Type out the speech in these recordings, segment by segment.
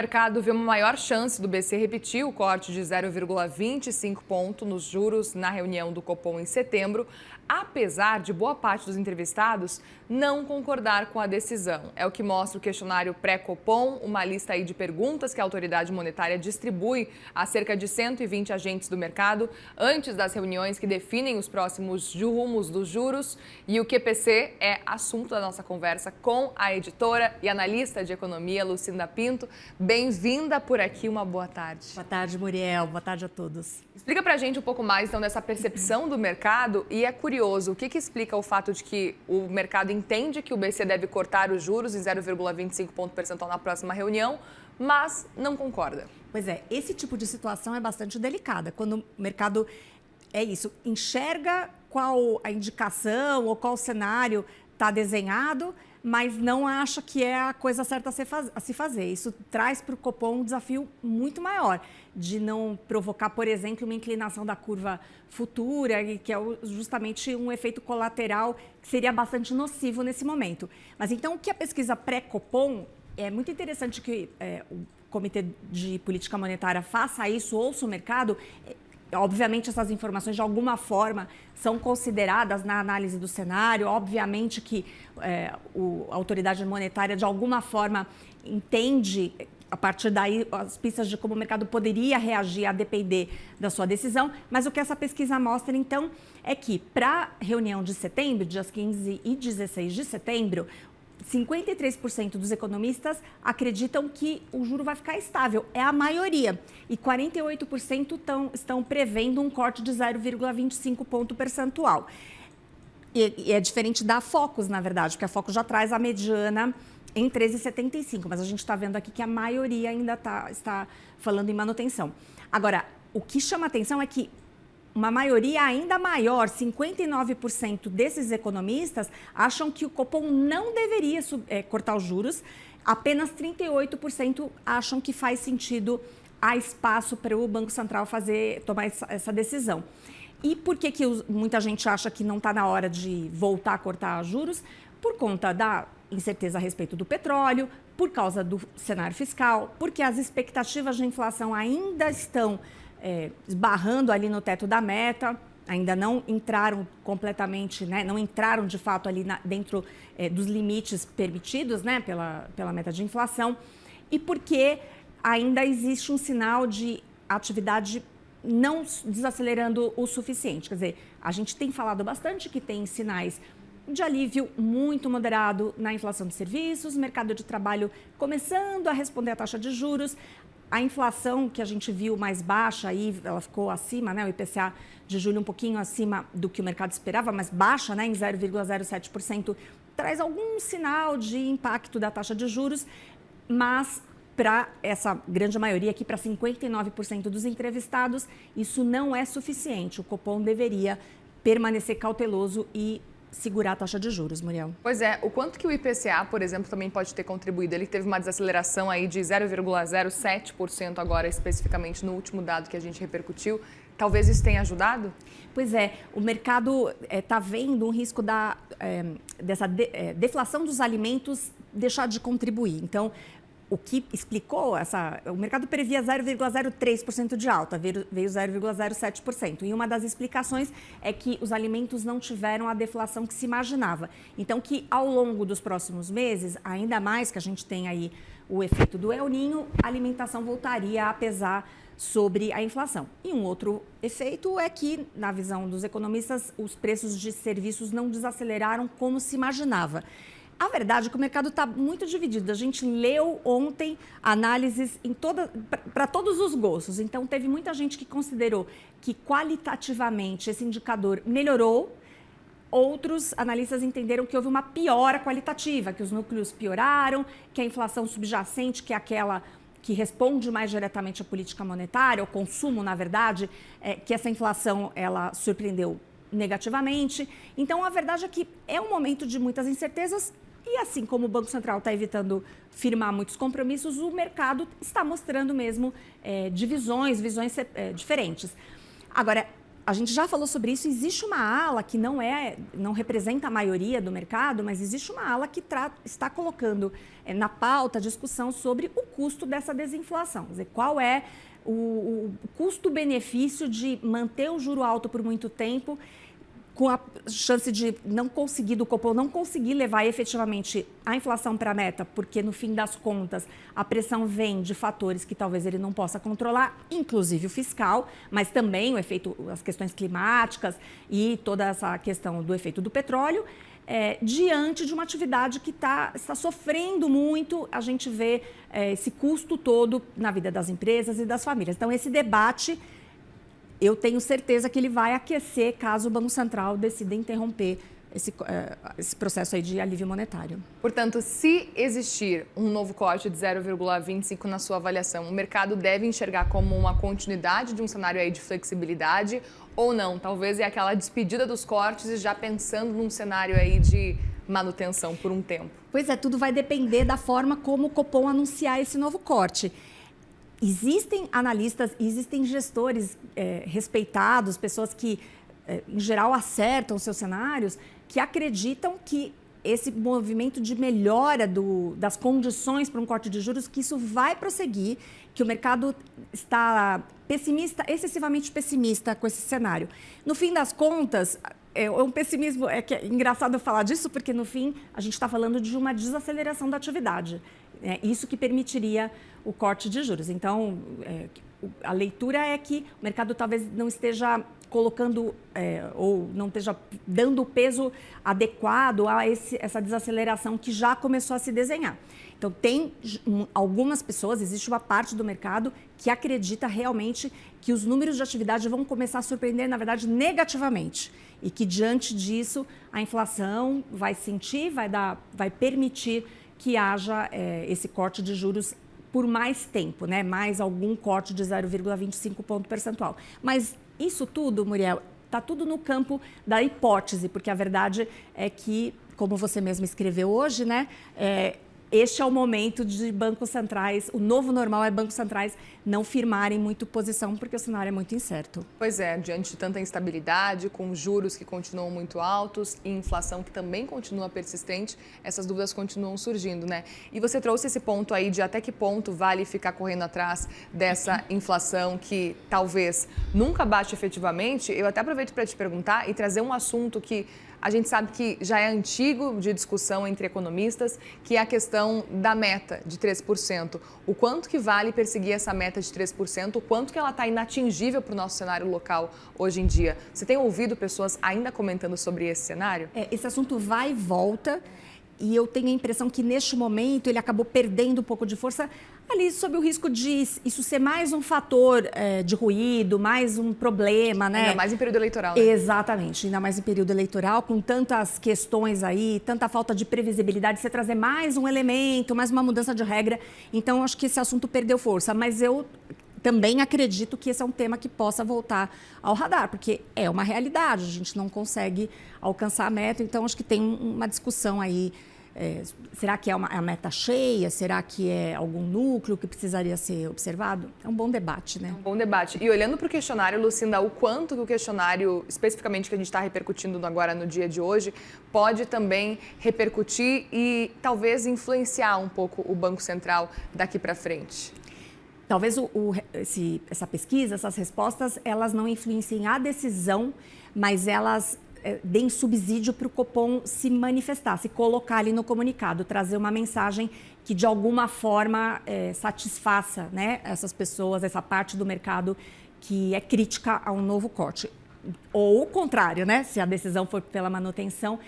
O mercado vê uma maior chance do BC repetir o corte de 0,25 ponto nos juros na reunião do Copom em setembro, apesar de boa parte dos entrevistados não concordar com a decisão. É o que mostra o questionário pré-Copom, uma lista aí de perguntas que a autoridade monetária distribui a cerca de 120 agentes do mercado antes das reuniões que definem os próximos rumos dos juros. E o QPC é assunto da nossa conversa com a editora e analista de economia, Lucinda Pinto. Bem-vinda por aqui, uma boa tarde. Boa tarde, Muriel. Boa tarde a todos. Explica pra gente um pouco mais, então, dessa percepção do mercado e é curioso, o que explica o fato de que o mercado entende que o BC deve cortar os juros em 0,25 ponto percentual na próxima reunião, mas não concorda? Pois é, esse tipo de situação é bastante delicada, quando o mercado, enxerga qual a indicação ou qual cenário está desenhado, mas não acha que é a coisa certa a se fazer. Isso traz para o Copom um desafio muito maior, de não provocar, por exemplo, uma inclinação da curva futura, que é justamente um efeito colateral que seria bastante nocivo nesse momento. Mas então, o que a pesquisa pré-Copom, é muito interessante que o Comitê de Política Monetária faça isso, ouça o mercado. Obviamente, essas informações, de alguma forma, são consideradas na análise do cenário. Obviamente que a autoridade monetária, de alguma forma, entende, a partir daí, as pistas de como o mercado poderia reagir a depender da sua decisão. Mas o que essa pesquisa mostra, então, é que para a reunião de setembro, dias 15 e 16 de setembro, 53% dos economistas acreditam que o juro vai ficar estável, é a maioria. E 48% estão prevendo um corte de 0,25 ponto percentual. E é diferente da Focus, na verdade, porque a Focus já traz a mediana em 13,75, mas a gente está vendo aqui que a maioria ainda está falando em manutenção. Agora, o que chama atenção é que uma maioria ainda maior, 59% desses economistas, acham que o Copom não deveria cortar os juros, apenas 38% acham que faz sentido, há espaço para o Banco Central tomar essa decisão. E por que muita gente acha que não está na hora de voltar a cortar juros? Por conta da incerteza a respeito do petróleo, por causa do cenário fiscal, porque as expectativas de inflação ainda estão esbarrando ali no teto da meta, ainda não entraram completamente, não entraram de fato ali dentro dos limites permitidos, pela meta de inflação, e porque ainda existe um sinal de atividade não desacelerando o suficiente. Quer dizer, a gente tem falado bastante que tem sinais de alívio muito moderado na inflação de serviços, mercado de trabalho começando a responder à taxa de juros. A inflação que a gente viu mais baixa, aí, ela ficou acima, o IPCA de julho um pouquinho acima do que o mercado esperava, mas baixa, em 0,07%, traz algum sinal de impacto da taxa de juros, mas para essa grande maioria aqui, para 59% dos entrevistados, isso não é suficiente. O Copom deveria permanecer cauteloso e segurar a taxa de juros, Muriel. Pois é, o quanto que o IPCA, por exemplo, também pode ter contribuído? Ele teve uma desaceleração aí de 0,07% agora, especificamente no último dado que a gente repercutiu. Talvez isso tenha ajudado? Pois é, o mercado está vendo um risco dessa deflação dos alimentos deixar de contribuir. Então, o que explicou o mercado previa 0,03% de alta, veio 0,07%. E uma das explicações é que os alimentos não tiveram a deflação que se imaginava. Então, que ao longo dos próximos meses, ainda mais que a gente tem aí o efeito do El Niño, a alimentação voltaria a pesar sobre a inflação. E um outro efeito é que, na visão dos economistas, os preços de serviços não desaceleraram como se imaginava. A verdade é que o mercado está muito dividido. A gente leu ontem análises para todos os gostos. Então, teve muita gente que considerou que qualitativamente esse indicador melhorou. Outros analistas entenderam que houve uma piora qualitativa, que os núcleos pioraram, que a inflação subjacente, que é aquela que responde mais diretamente à política monetária, ao consumo, na verdade, que essa inflação ela surpreendeu negativamente. Então, a verdade é que é um momento de muitas incertezas. E assim como o Banco Central está evitando firmar muitos compromissos, o mercado está mostrando mesmo visões diferentes. Agora, a gente já falou sobre isso, existe uma ala que não representa a maioria do mercado, mas existe uma ala que está colocando na pauta a discussão sobre o custo dessa desinflação. Quer dizer, qual é o custo-benefício de manter o juro alto por muito tempo, com a chance de do Copom não conseguir levar efetivamente a inflação para a meta, porque no fim das contas a pressão vem de fatores que talvez ele não possa controlar, inclusive o fiscal, mas também as questões climáticas e toda essa questão do efeito do petróleo, diante de uma atividade que está sofrendo muito. A gente vê esse custo todo na vida das empresas e das famílias. Então, esse debate, eu tenho certeza que ele vai aquecer caso o Banco Central decida interromper esse processo aí de alívio monetário. Portanto, se existir um novo corte de 0,25 na sua avaliação, o mercado deve enxergar como uma continuidade de um cenário aí de flexibilidade ou não? Talvez é aquela despedida dos cortes e já pensando num cenário aí de manutenção por um tempo. Pois é, tudo vai depender da forma como o Copom anunciar esse novo corte. Existem analistas, existem gestores respeitados, pessoas que, em geral, acertam seus cenários, que acreditam que esse movimento de melhora das condições para um corte de juros, que isso vai prosseguir, que o mercado está excessivamente pessimista com esse cenário. No fim das contas, um pessimismo, que é engraçado eu falar disso, porque no fim a gente está falando de uma desaceleração da atividade. Isso que permitiria o corte de juros. Então, a leitura é que o mercado talvez não esteja colocando ou não esteja dando o peso adequado a essa desaceleração que já começou a se desenhar. Então, tem algumas pessoas, existe uma parte do mercado que acredita realmente que os números de atividade vão começar a surpreender, na verdade, negativamente. E que, diante disso, a inflação vai vai permitir que haja esse corte de juros por mais tempo, né? Mais algum corte de 0,25 ponto percentual. Mas isso tudo, Muriel, está tudo no campo da hipótese, porque a verdade é que, como você mesmo escreveu hoje, né? Este é o momento de bancos centrais, o novo normal é bancos centrais não firmarem muito posição, porque o cenário é muito incerto. Pois é, diante de tanta instabilidade, com juros que continuam muito altos e inflação que também continua persistente, essas dúvidas continuam surgindo, né? E você trouxe esse ponto aí de até que ponto vale ficar correndo atrás dessa inflação que talvez nunca baixe efetivamente. Eu até aproveito para te perguntar e trazer um assunto que a gente sabe que já é antigo de discussão entre economistas, que é a questão da meta de 3%. O quanto que vale perseguir essa meta de 3%, o quanto que ela está inatingível para o nosso cenário local hoje em dia. Você tem ouvido pessoas ainda comentando sobre esse cenário? Esse assunto vai e volta. E eu tenho a impressão que, neste momento, ele acabou perdendo um pouco de força ali sob o risco de isso ser mais um fator de ruído, mais um problema, né? Ainda mais em período eleitoral, né? Exatamente, ainda mais em período eleitoral, com tantas questões aí, tanta falta de previsibilidade, você trazer mais um elemento, mais uma mudança de regra. Então, acho que esse assunto perdeu força, mas eu também acredito que esse é um tema que possa voltar ao radar, porque é uma realidade, a gente não consegue alcançar a meta, então acho que tem uma discussão aí. Será que é a meta cheia? Será que é algum núcleo que precisaria ser observado? É um bom debate, né? É um bom debate. E olhando para o questionário, Lucinda, o quanto que o questionário, especificamente que a gente está repercutindo agora no dia de hoje, pode também repercutir e talvez influenciar um pouco o Banco Central daqui para frente? Talvez essa pesquisa, essas respostas, elas não influenciem a decisão, mas elas deem subsídio para o Copom se manifestar, se colocar ali no comunicado, trazer uma mensagem que de alguma forma satisfaça, né, essas pessoas, essa parte do mercado que é crítica a um novo corte. Ou o contrário, né, se a decisão for pela manutenção,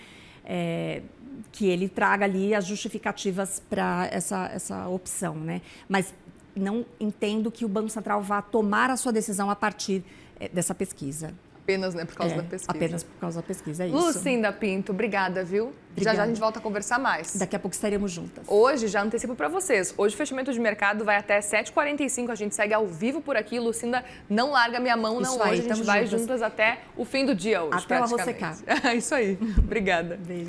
que ele traga ali as justificativas para essa opção, né? Mas não entendo que o Banco Central vá tomar a sua decisão a partir dessa pesquisa. Apenas, né, por causa da pesquisa. Apenas por causa da pesquisa, é isso. Lucinda Pinto, obrigada, viu? Obrigada. Já a gente volta a conversar mais. Daqui a pouco estaremos juntas. Hoje, já antecipo para vocês, hoje o fechamento de mercado vai até 7h45, a gente segue ao vivo por aqui. Lucinda, não larga minha mão, não. Hoje a gente vai juntas até o fim do dia hoje, até o arroz secar. Isso aí. Obrigada. Beijo.